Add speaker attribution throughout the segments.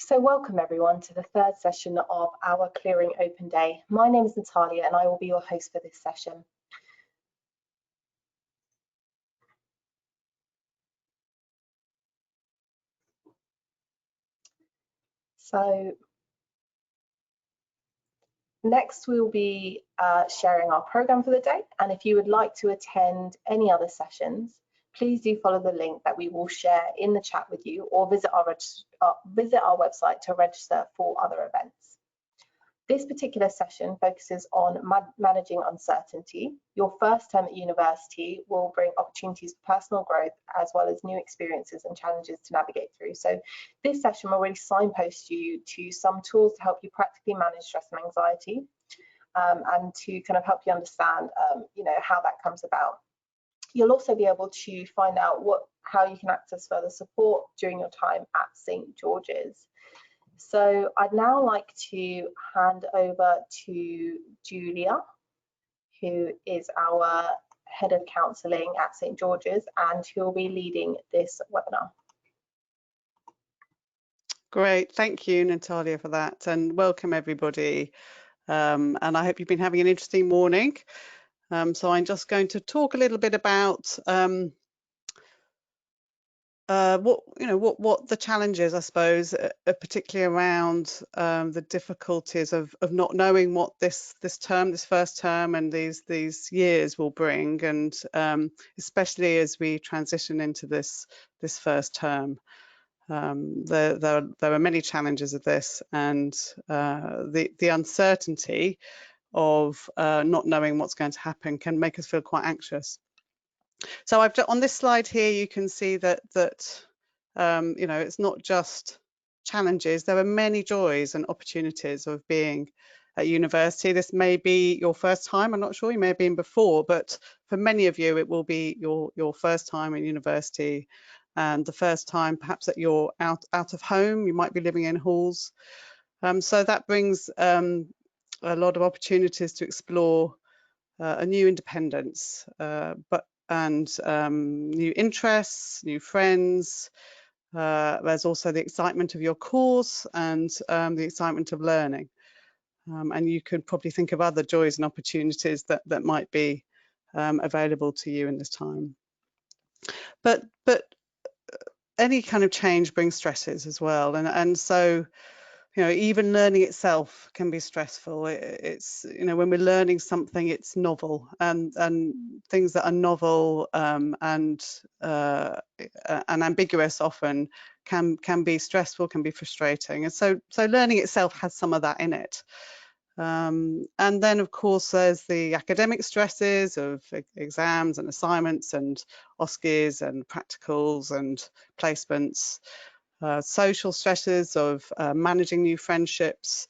Speaker 1: So welcome everyone to the third session of our Clearing Open Day. My name is Natalia and I will be your host for this session. So next we'll be sharing our program for the day, and if you would like to attend any other sessions, please do follow the link that we will share in the chat with you, or visit our website to register for other events. This particular session focuses on managing uncertainty. Your first term at university will bring opportunities for personal growth as well as new experiences and challenges to navigate through. So this session will really signpost you to some tools to help you practically manage stress and anxiety, and to kind of help you understand how that comes about. You'll also be able to find out how you can access further support during your time at St. George's. So I'd now like to hand over to Julia, who is our Head of Counselling at St. George's, and who will be leading this webinar.
Speaker 2: Great, thank you Natalia for that, and welcome everybody. And I hope you've been having an interesting morning. So I'm just going to talk a little bit about what the challenges, I suppose, particularly around the difficulties of not knowing what this first term and these years will bring, and especially as we transition into this first term. There are many challenges of this, and the uncertainty of not knowing what's going to happen can make us feel quite anxious. So on this slide here, you can see that it's not just challenges. There are many joys and opportunities of being at university. This may be your first time. I'm not sure, you may have been before, but for many of you, it will be your first time in university, and the first time perhaps that you're out of home. You might be living in halls. So that brings a lot of opportunities to explore a new independence, and new interests, new friends. There's also the excitement of your course and the excitement of learning. And you could probably think of other joys and opportunities that might be available to you in this time. But any kind of change brings stresses as well, and so even learning itself can be stressful. It's when we're learning something, it's novel, and things that are novel and ambiguous often can be stressful, can be frustrating, and so learning itself has some of that in it. And then of course there's the academic stresses of exams and assignments and OSCEs and practicals and placements. Social stresses of managing new friendships,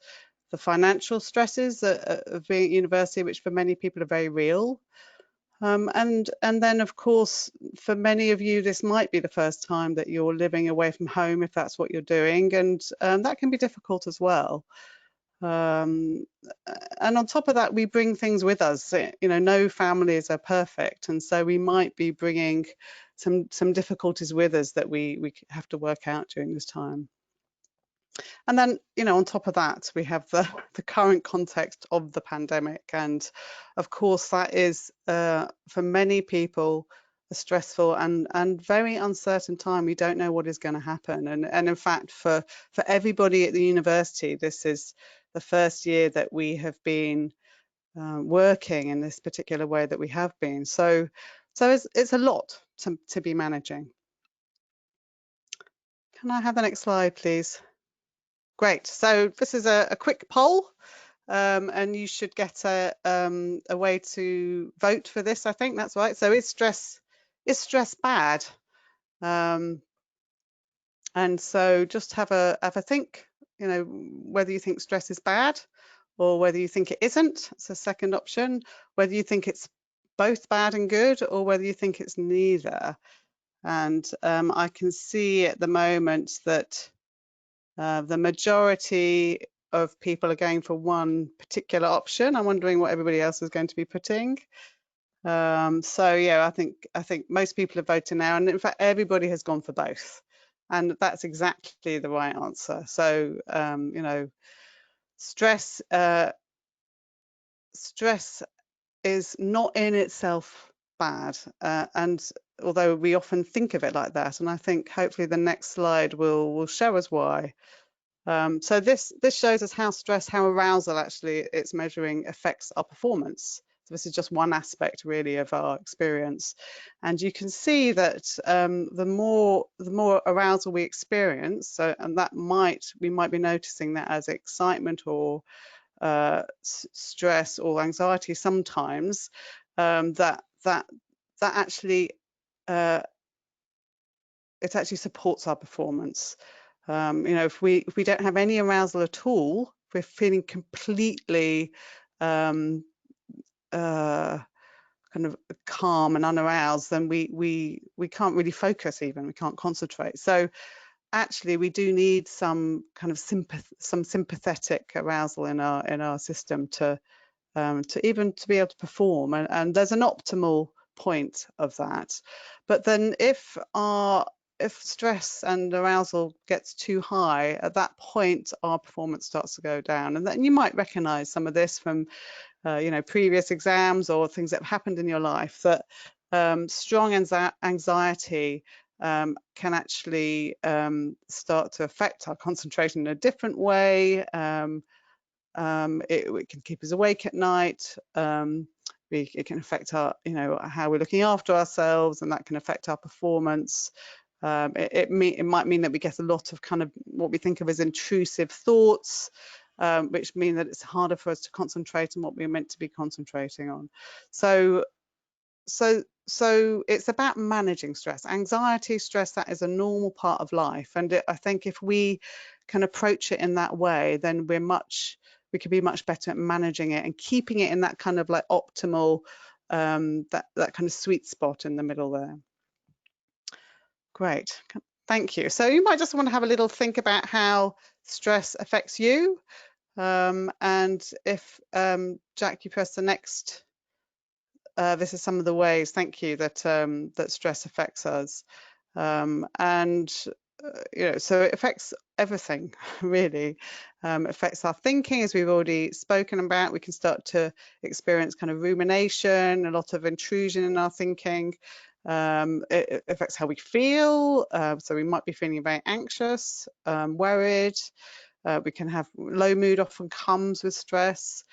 Speaker 2: the financial stresses of being at university, which for many people are very real. And then of course, for many of you, this might be the first time that you're living away from home, if that's what you're doing, and that can be difficult as well. And on top of that, we bring things with us. No families are perfect, and so we might be bringing some difficulties with us that we have to work out during this time. And then, on top of that, we have the current context of the pandemic, and of course that is for many people a stressful and very uncertain time. We don't know what is going to happen, and in fact for everybody at the university, this is the first year that we have been working in this particular way that we have been. So it's a lot to be managing. Can I have the next slide, please? Great. So this is a quick poll, and you should get a way to vote for this. I think that's right. So is stress bad? And so just have a think. Whether you think stress is bad, or whether you think it isn't. It's a second option. Whether you think it's both bad and good, or whether you think it's neither. And I can see at the moment that the majority of people are going for one particular option. I'm wondering what everybody else is going to be putting. So yeah, I think most people are voting now, and in fact everybody has gone for both. And that's exactly the right answer. So, you know, stress is not in itself bad, and although we often think of it like that, and I think hopefully the next slide will show us why. So this shows us how stress, how arousal actually it's measuring affects our performance. So this is just one aspect really of our experience, and you can see that the more arousal we experience, so and that we might be noticing that as excitement or stress or anxiety sometimes, that actually it actually supports our performance. You know, if we don't have any arousal at all, if we're feeling completely kind of calm and unaroused, then we can't really focus even, we can't concentrate. So actually we do need some kind of sympathetic arousal in our system to even to be able to perform, and there's an optimal point of that. But then if stress and arousal gets too high, at that point our performance starts to go down. And then you might recognize some of this from you know, previous exams or things that have happened in your life, that strong anxiety can actually start to affect our concentration in a different way. It can keep us awake at night. It can affect our, you know, how we're looking after ourselves, and that can affect our performance. It might mean that we get a lot of kind of what we think of as intrusive thoughts, which mean that it's harder for us to concentrate on what we're meant to be concentrating on. So it's about managing stress. Anxiety, stress, that is a normal part of life. And I think if we can approach it in that way, then we can be much better at managing it and keeping it in that kind of like optimal, that kind of sweet spot in the middle there. Great, thank you. So you might just want to have a little think about how stress affects you. And if, Jack, you press the next, this is some of the ways, thank you, that that stress affects us. And you know, so it affects everything really. It affects our thinking, as we've already spoken about. We can start to experience kind of rumination, a lot of intrusion in our thinking. It affects how we feel, so we might be feeling very anxious, worried. We can have low mood, often comes with stress.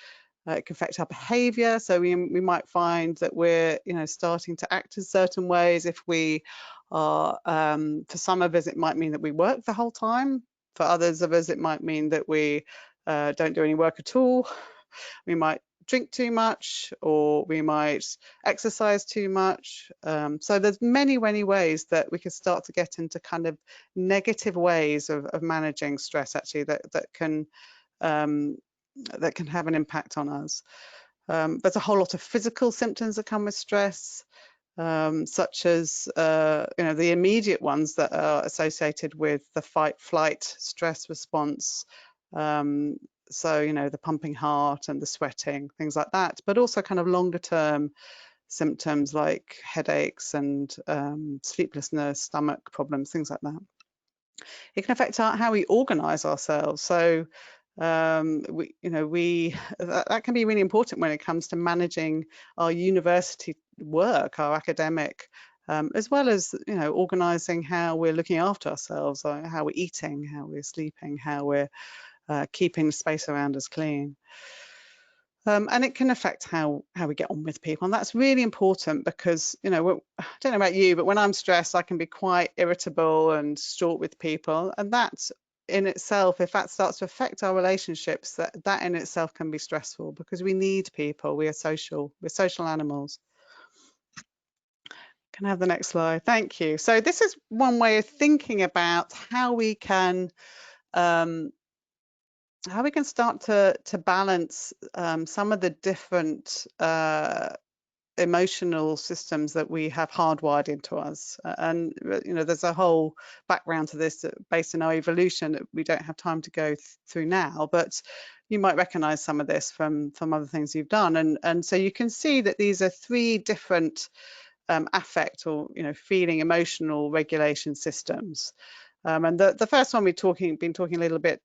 Speaker 2: It can affect our behaviour, so we might find that we're, you know, starting to act in certain ways. If we are, for some of us, it might mean that we work the whole time. For others of us, it might mean that we don't do any work at all. We might drink too much, or we might exercise too much. So there's many ways that we can start to get into kind of negative ways of managing stress, actually, that can have an impact on us. There's a whole lot of physical symptoms that come with stress, such as you know, the immediate ones that are associated with the fight-flight stress response. So, you know, the pumping heart and the sweating, things like that, but also kind of longer term symptoms like headaches and sleeplessness, stomach problems, things like that. It can affect how we organize ourselves. So that can be really important when it comes to managing our university work, our academic, as well as, you know, organizing how we're looking after ourselves, how we're eating, how we're sleeping, how we're keeping the space around us clean. And it can affect how we get on with people, and that's really important because, you know, I don't know about you, but when I'm stressed, I can be quite irritable and short with people, and that in itself, if that starts to affect our relationships, that in itself can be stressful, because we need people. We're social animals. Can I have the next slide? Thank you. So this is one way of thinking about how we can start to balance some of the different emotional systems that we have hardwired into us. And, you know, there's a whole background to this based on our evolution that we don't have time to go through now, but you might recognize some of this from other things you've done. And so you can see that these are three different affect, or, you know, feeling, emotional regulation systems. And the first one we've been talking a little bit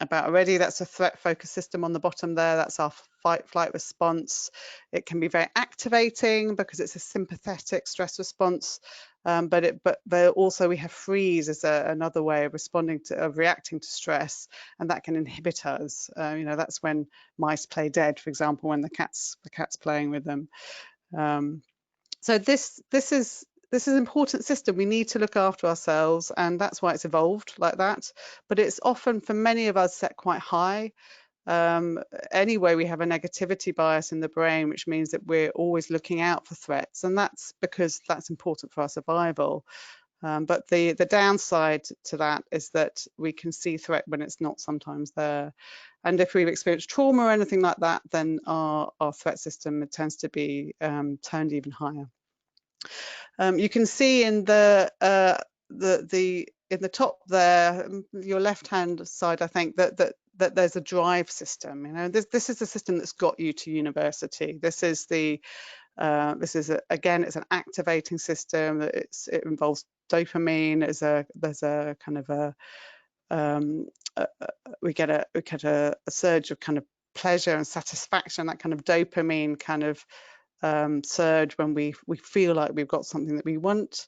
Speaker 2: about already, that's a threat focused system on the bottom there. That's our fight flight response. It can be very activating because it's a sympathetic stress response, but also we have freeze as another way of reacting to stress, and that can inhibit us. You know, that's when mice play dead, for example, when the cat's playing with them. So this is an important system. We need to look after ourselves, and that's why it's evolved like that. But it's often, for many of us, set quite high. Anyway, we have a negativity bias in the brain, which means that we're always looking out for threats, and that's because that's important for our survival. But the downside to that is that we can see threat when it's not sometimes there. And if we've experienced trauma or anything like that, then our threat system tends to be turned even higher. You can see in the top there, your left-hand side, I think that there's a drive system. You know, this is the system that's got you to university. This is again, it's an activating system. It involves dopamine. There's a kind of we get a surge of kind of pleasure and satisfaction, that kind of dopamine kind of surge when we feel like we've got something that we want.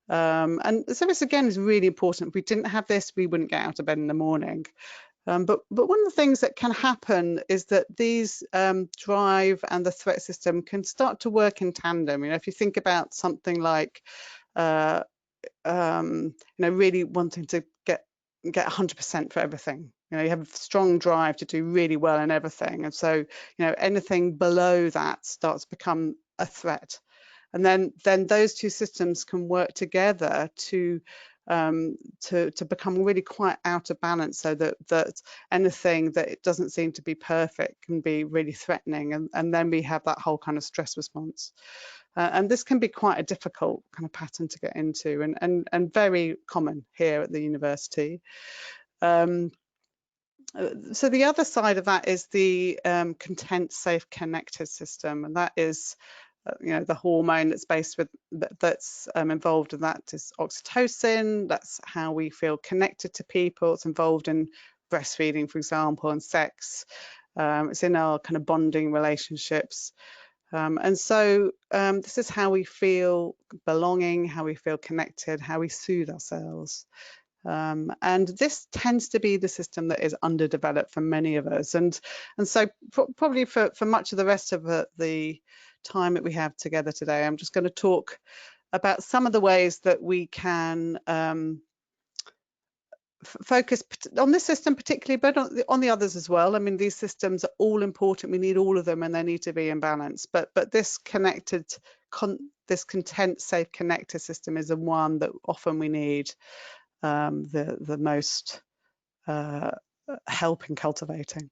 Speaker 2: And so this again is really important. If we didn't have this, we wouldn't get out of bed in the morning. But one of the things that can happen is that these drive and the threat system can start to work in tandem. You know, if you think about something like you know, really wanting to get 100% for everything. You know, you have a strong drive to do really well in everything, and so, you know, anything below that starts to become a threat. And then those two systems can work together to become really quite out of balance, so that anything that it doesn't seem to be perfect can be really threatening, and then we have that whole kind of stress response. And this can be quite a difficult kind of pattern to get into, and very common here at the university. So the other side of that is the content, safe, connected system, and that is you know, the hormone that's involved in that is oxytocin. That's how we feel connected to people. It's involved in breastfeeding, for example, and sex. It's in our kind of bonding relationships. And so this is how we feel belonging, how we feel connected, how we soothe ourselves. And this tends to be the system that is underdeveloped for many of us. And so probably for much of the rest of the time that we have together today, I'm just going to talk about some of the ways that we can focus on this system particularly, but on the others as well. I mean, these systems are all important. We need all of them, and they need to be in balance. But this this content, safe, connected system is the one that often we need the most help in cultivating.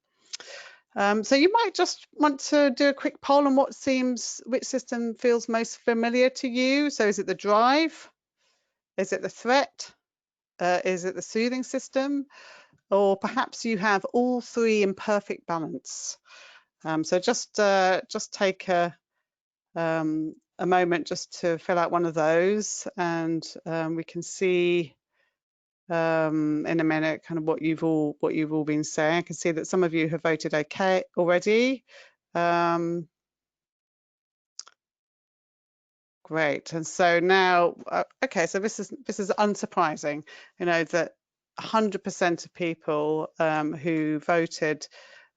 Speaker 2: So you might just want to do a quick poll on which system feels most familiar to you. So is it the drive? Is it the threat? Is it the soothing system? Or perhaps you have all three in perfect balance. So just take a moment just to fill out one of those, and we can see in a minute kind of what you've all been saying. I can see that some of you have voted okay already. Great. And so now, okay, so this is unsurprising, you know, that 100% of people who voted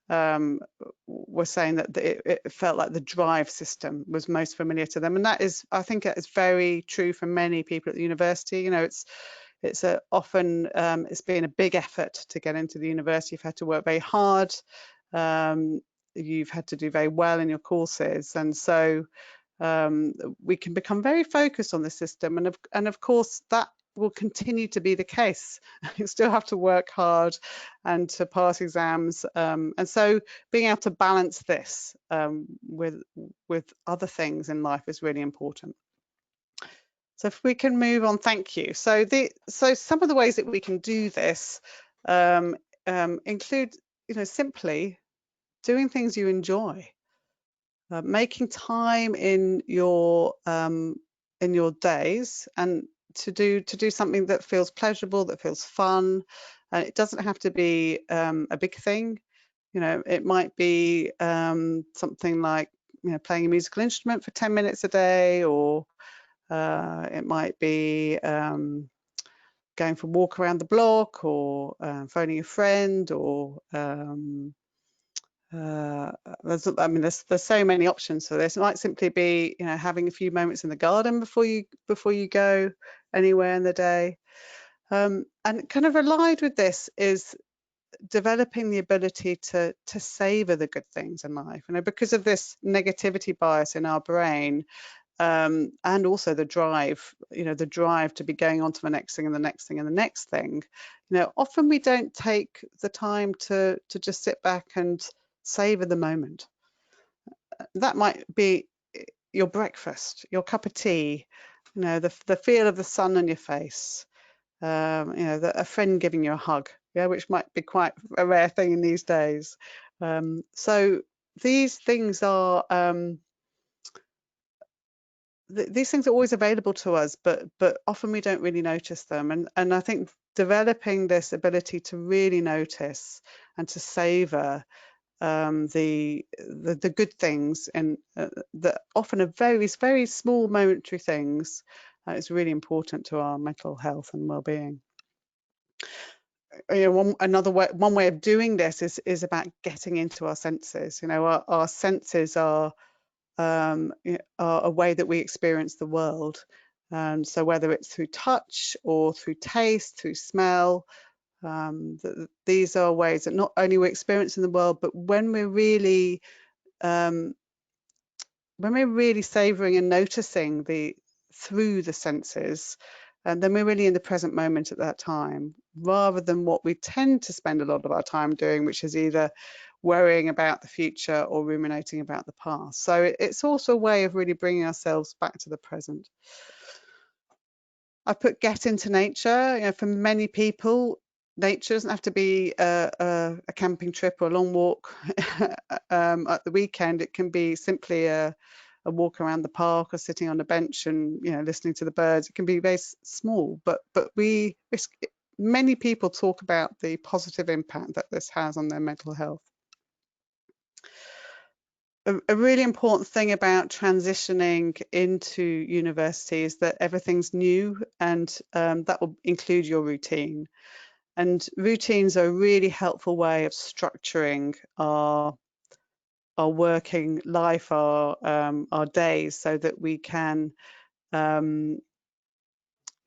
Speaker 2: were saying that it felt like the drive system was most familiar to them, and that is, I think, that is very true for many people at the university. You know, it's often it's been a big effort to get into the university. You've had to work very hard. You've had to do very well in your courses, and so we can become very focused on the system, and of course that will continue to be the case. You still have to work hard and to pass exams, and so being able to balance this with other things in life is really important. So if we can move on, thank you. So some of the ways that we can do this include, you know, simply doing things you enjoy. Making time in your days and to do something that feels pleasurable, that feels fun. And it doesn't have to be a big thing. You know, it might be something like, you know, playing a musical instrument for 10 minutes a day, or it might be going for a walk around the block, or phoning a friend, or there's so many options for this. It might simply be, you know, having a few moments in the garden before you go anywhere in the day. And kind of allied with this is developing the ability to savor the good things in life. You know, because of this negativity bias in our brain, and also the drive, you know, the drive to be going on to the next thing and the next thing and the next thing. You know, often we don't take the time to just sit back and savor the moment. That might be your breakfast, your cup of tea, you know, the feel of the sun on your face, you know, a friend giving you a hug, yeah, which might be quite a rare thing in these days. So these things are these things are always available to us, but often we don't really notice them. And I think developing this ability to really notice and to savor the good things, and that often are very small momentary things, is really important to our mental health and well-being. You know, one way of doing this is about getting into our senses. You know, our senses are a way that we experience the world. So whether it's through touch or through taste, through smell, these are ways that not only we're experiencing the world, but when we're really savouring and noticing through the senses, and then we're really in the present moment at that time, rather than what we tend to spend a lot of our time doing, which is either worrying about the future or ruminating about the past. So it's also a way of really bringing ourselves back to the present. I put get into nature. You know, for many people, nature doesn't have to be a camping trip or a long walk at the weekend. It can be simply a walk around the park or sitting on a bench and, you know, listening to the birds. It can be very small, but many people talk about the positive impact that this has on their mental health. A really important thing about transitioning into university is that everything's new, and that will include your routine. And routines are a really helpful way of structuring our working life, our days, so that we can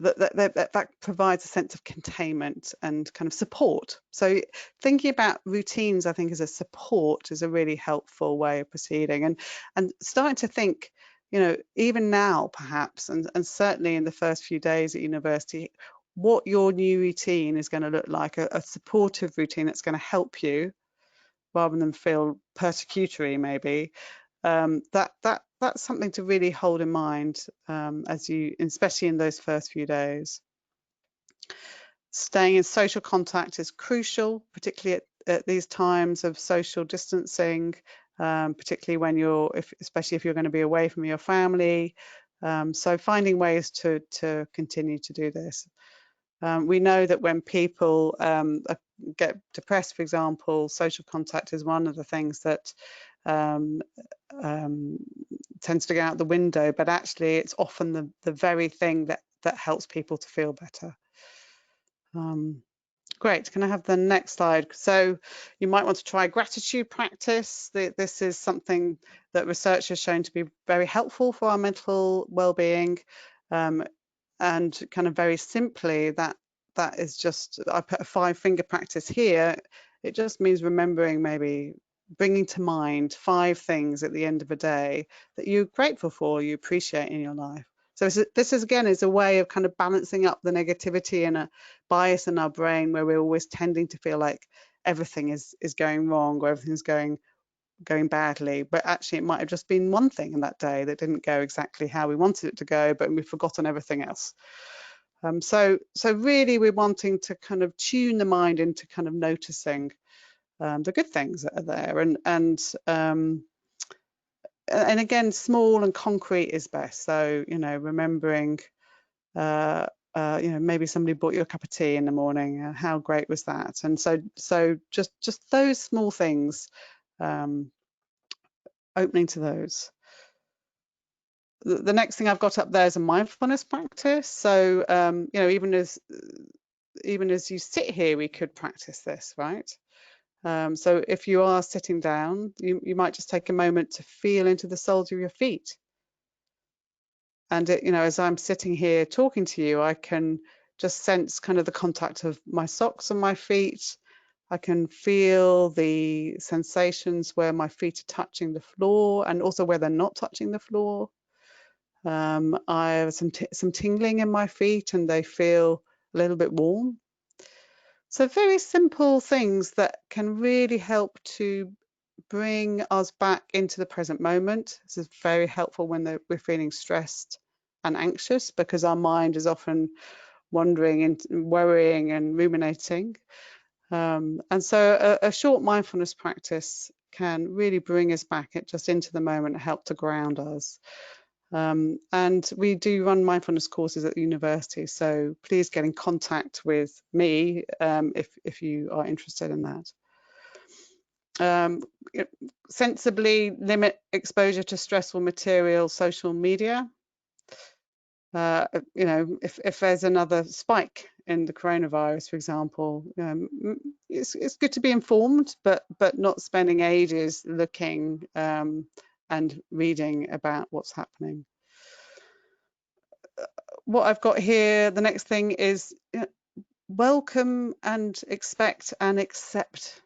Speaker 2: that provides a sense of containment and kind of support. So thinking about routines, I think, as a support is a really helpful way of proceeding, and starting to think, you know, even now perhaps, and certainly in the first few days at university, what your new routine is going to look like, a supportive routine that's going to help you rather than feel persecutory maybe. That's something to really hold in mind, especially in those first few days. Staying in social contact is crucial, particularly at these times of social distancing, particularly when especially if you're going to be away from your family. So finding ways to continue to do this. We know that when people get depressed, for example, social contact is one of the things that tends to go out the window, but actually it's often the very thing that helps people to feel better. Great, can I have the next slide? So you might want to try gratitude practice. This is something that research has shown to be very helpful for our mental well-being, and kind of very simply, that is just, I put a 5-finger practice here. It just means remembering, maybe bringing to mind 5 things at the end of a day that you're grateful for, you appreciate in your life. So this is again is a way of kind of balancing up the negativity and a bias in our brain, where we're always tending to feel like everything is going wrong, or everything's going badly, but actually it might have just been one thing in that day that didn't go exactly how we wanted it to go, but we've forgotten everything else. So really we're wanting to kind of tune the mind into kind of noticing the good things that are there, and again, small and concrete is best. So, you know, remembering maybe somebody bought you a cup of tea in the morning, and how great was that? And so just those small things, opening to those. The next thing I've got up there is a mindfulness practice. So even as you sit here, we could practice this, right? So if you are sitting down, you might just take a moment to feel into the soles of your feet. And as I'm sitting here talking to you, I can just sense kind of the contact of my socks on my feet. I can feel the sensations where my feet are touching the floor and also where they're not touching the floor. I have some tingling in my feet and they feel a little bit warm. So very simple things that can really help to bring us back into the present moment. This is very helpful when we're feeling stressed and anxious, because our mind is often wandering and worrying and ruminating. And so a short mindfulness practice can really bring us back just into the moment and help to ground us. And we do run mindfulness courses at the university, so please get in contact with me if you are interested in that. Sensibly limit exposure to stressful material, social media. If there's another spike in the coronavirus, for example, it's good to be informed, but not spending ages looking and reading about what's happening. What I've got here, the next thing is welcome and expect and accept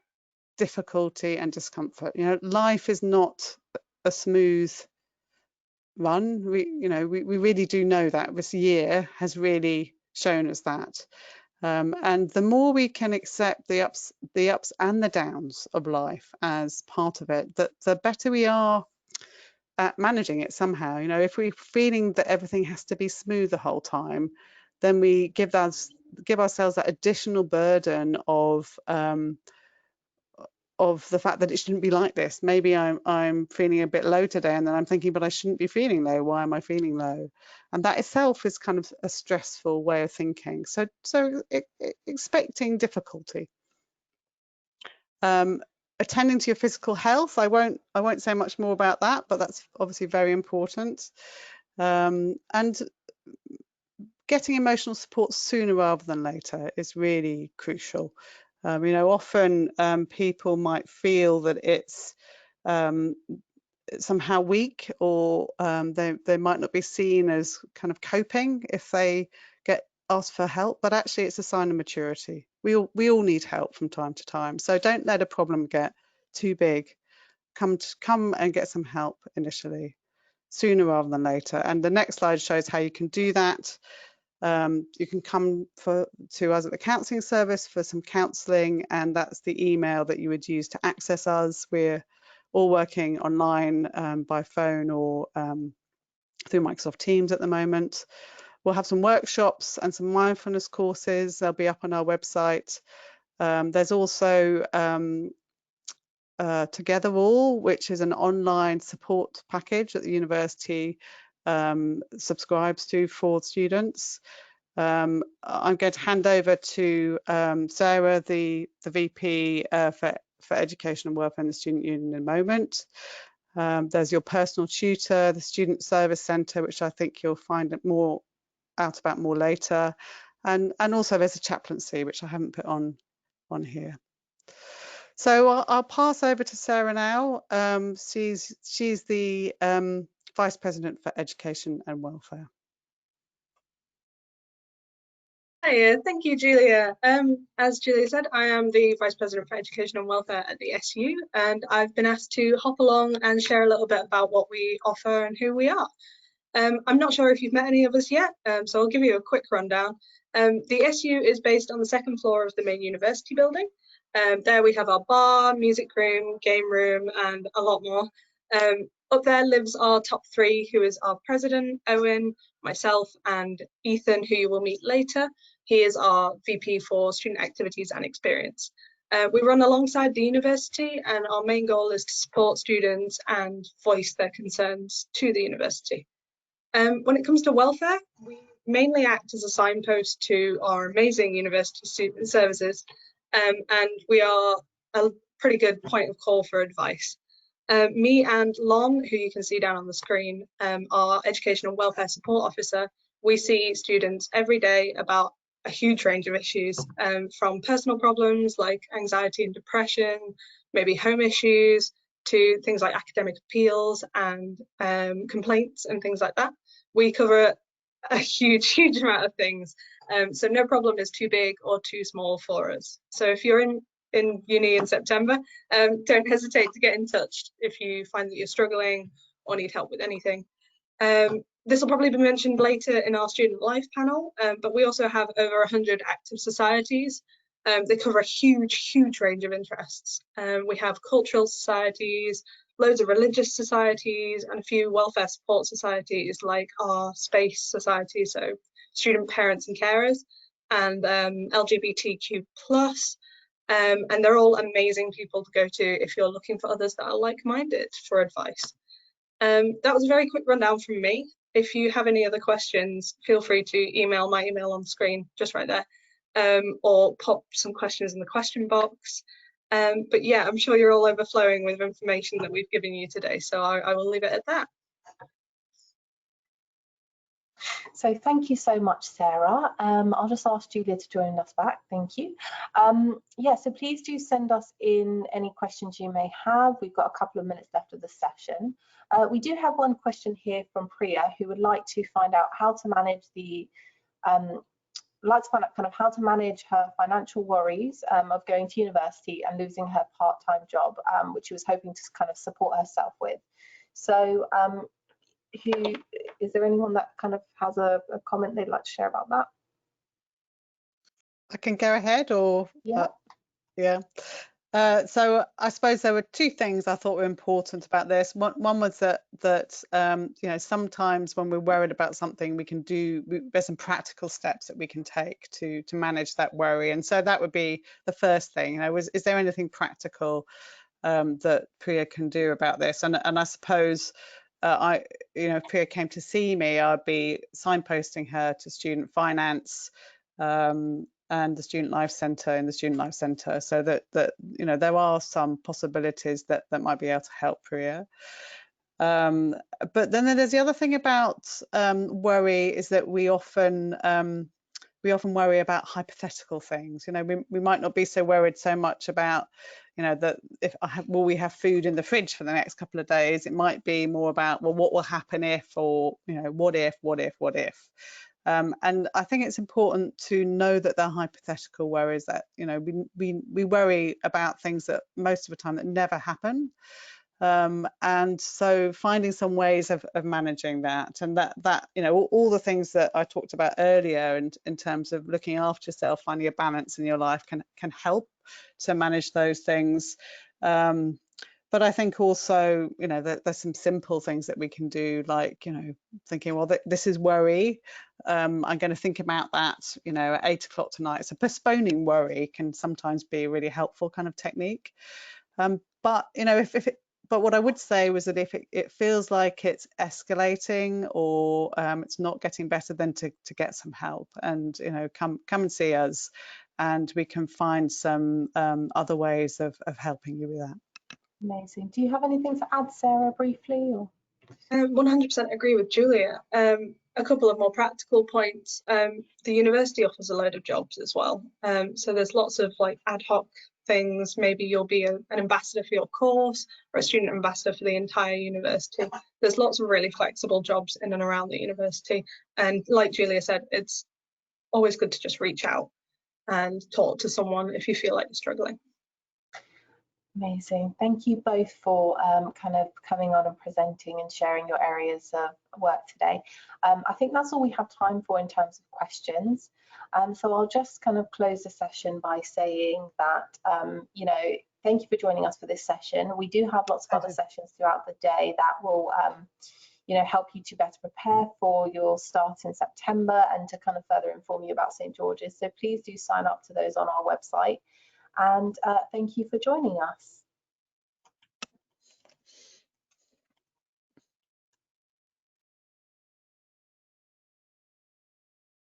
Speaker 2: difficulty and discomfort. Life is not a smooth run. We really do know that. This year has really shown us that. And the more we can accept the ups and the downs of life as part of it, the better we are at managing it somehow. If we're feeling that everything has to be smooth the whole time, then we give ourselves that additional burden of the fact that it shouldn't be like this. Maybe I'm feeling a bit low today, and then I'm thinking, but I shouldn't be feeling low. Why am I feeling low? And that itself is kind of a stressful way of thinking. So expecting difficulty. Attending to your physical health. I won't say much more about that, but that's obviously very important. And getting emotional support sooner rather than later is really crucial. Often people might feel that it's somehow weak, or they might not be seen as kind of coping if they get asked for help, but actually it's a sign of maturity. We all need help from time to time, so don't let a problem get too big. Come and get some help initially, sooner rather than later. And the next slide shows how you can do that. You can come to us at the counselling service for some counselling, and that's the email that you would use to access us. We're all working online by phone or through Microsoft Teams at the moment. We'll have some workshops and some mindfulness courses. They'll be up on our website. There's also Together All, which is an online support package that the university subscribes to for students. I'm going to hand over to Sarah, the VP for Education and Welfare in the Student Union in a moment. There's your personal tutor, the Student Service Centre, which I think you'll find out about more later. And also there's a chaplaincy, which I haven't put on here. So I'll pass over to Sarah now. She's the Vice President for Education and Welfare.
Speaker 3: Hi, thank you, Julia. As Julia said, I am the Vice President for Education and Welfare at the SU, and I've been asked to hop along and share a little bit about what we offer and who we are. I'm not sure if you've met any of us yet, so I'll give you a quick rundown. The SU is based on the second floor of the main university building. There we have our bar, music room, game room, and a lot more. Up there lives our top three, who is our president, Owen, myself, and Ethan, who you will meet later. He is our VP for Student Activities and Experience. We run alongside the university, and our main goal is to support students and voice their concerns to the university. When it comes to welfare, we mainly act as a signpost to our amazing university student services, and we are a pretty good point of call for advice. Me and Lon, who you can see down on the screen, our Education and Welfare Support Officer, we see students every day about a huge range of issues, from personal problems like anxiety and depression, maybe home issues, to things like academic appeals and complaints and things like that. We cover a huge amount of things, so no problem is too big or too small for us. So if you're in uni in September, don't hesitate to get in touch if you find that you're struggling or need help with anything. This will probably be mentioned later in our student life panel, but we also have over 100 active societies. They cover a huge range of interests. We have cultural societies, loads of religious societies, and a few welfare support societies like our space society, so student parents and carers, and LGBTQ+. And they're all amazing people to go to if you're looking for others that are like-minded for advice. That was a very quick rundown from me. If you have any other questions, feel free to email my email on the screen, just right there, or pop some questions in the question box. But yeah, I'm sure you're all overflowing with information that we've given you today, so I will leave it at that.
Speaker 1: So thank you so much, Sarah. I'll just ask Julia to join us back. Thank you. Yeah, so please do send us in any questions you may have. We've got a couple of minutes left of the session. We do have one question here from Priya, who would like to find out how to manage the how to manage her financial worries of going to university and losing her part-time job, which she was hoping to kind of support herself with. So is there anyone that kind of has a comment they'd like to share about that?
Speaker 2: I can go ahead, or
Speaker 1: yeah.
Speaker 2: So I suppose there were two things I thought were important about this. One was that you know, sometimes when we're worried about something, there's some practical steps that we can take to manage that worry. And so that would be the first thing. You know, is there anything practical that Priya can do about this? And I suppose you know, if Priya came to see me, I'd be signposting her to student finance and the Student Life Centre in the Student Life Centre, so that you know, there are some possibilities that might be able to help Priya. But then there's the other thing about worry, is that we often worry about hypothetical things. You know, we might not be so worried so much about, you know, that will we have food in the fridge for the next couple of days. It might be more about, well, what will happen if, or, you know, what if. And I think it's important to know that they're hypothetical worries, that, you know, we worry about things that most of the time that never happen. And so finding some ways of managing that, and that you know, all the things that I talked about earlier in terms of looking after yourself, finding a balance in your life can help to manage those things. But I think also, you know, that there's some simple things that we can do, like, you know, thinking, well, this is worry. I'm going to think about that, you know, at 8 o'clock tonight. So postponing worry can sometimes be a really helpful kind of technique. But, you know, but what I would say was that if it feels like it's escalating, or it's not getting better, then to get some help, and, you know, come and see us, and we can find some other ways of helping you with that.
Speaker 1: Amazing. Do you have anything to add, Sarah, briefly? Or
Speaker 3: 100% agree with Julia. A couple of more practical points. The university offers a load of jobs as well. So there's lots of like ad hoc things. Maybe you'll be an ambassador for your course, or a student ambassador for the entire university. There's lots of really flexible jobs in and around the university. And like Julia said, it's always good to just reach out and talk to someone if you feel like you're struggling.
Speaker 1: Amazing. Thank you both for kind of coming on and presenting and sharing your areas of work today. I think that's all we have time for in terms of questions. So I'll just kind of close the session by saying that, you know, thank you for joining us for this session. We do have lots of other sessions throughout the day that will, you know, help you to better prepare for your start in September, and to kind of further inform you about St. George's. So please do sign up to those on our website. And thank you for joining us.